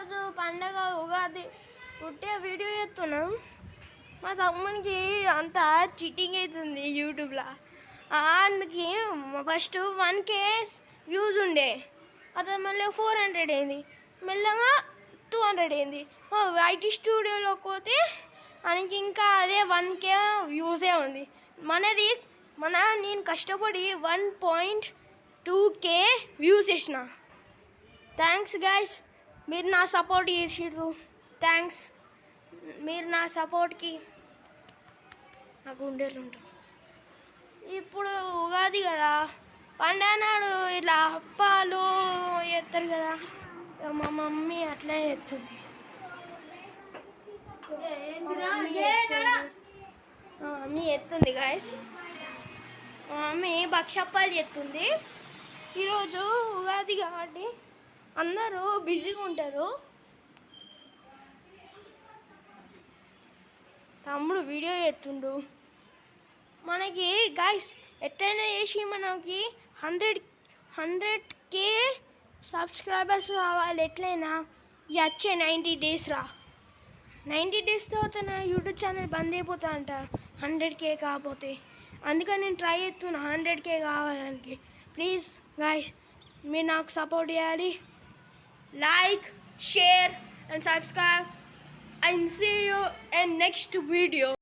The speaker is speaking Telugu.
ఈరోజు పండగ ఉగాది పుట్టే వీడియో చేస్తున్నాం. మా తమ్మునికి అంత చీటింగ్ అవుతుంది యూట్యూబ్లో. అందుకే ఫస్ట్ 1K వ్యూస్ ఉండే, అతను మళ్ళీ 400 అయింది, మెల్లగా 200 అయింది. ఐటీ స్టూడియోలోకి పోతే మనకి ఇంకా అదే 1K వ్యూసే ఉంది. నేను కష్టపడి 1.2K వ్యూస్ చేసిన. థ్యాంక్స్ గైస్, మీరు నా సపోర్ట్ చేసిర్రు. థ్యాంక్స్, మీరు నా సపోర్ట్కి నా గుండెలు ఉంటారు. ఇప్పుడు ఉగాది కదా, పండగ నాడు ఇలా అప్పాలు ఎత్తారు కదా, మా మమ్మీ అట్లే ఎత్తుంది. మమ్మీ ఎత్తుంది గాయస్, మా మమ్మీ భక్షప్పాలు ఎత్తుంది. ఈరోజు ఉగాది కాబట్టి అందరూ బిజీగా ఉంటారు. తమ్ముడు వీడియో ఎత్తుండు. మనకి గాయస్ ఎట్లయినా చేసి మనకి 100K సబ్స్క్రైబర్స్ కావాలి. ఎట్లయినా వచ్చే 90 days 90 days తర్వాత నా యూట్యూబ్ ఛానల్ బంద్ అయిపోతా అంట 100K కాకపోతే. అందుకని నేను ట్రై చేస్తున్నా 100K కావడానికి. ప్లీజ్ గాయస్, మీరు నాకు సపోర్ట్ చేయాలి. Like, share and subscribe, and see you in next video.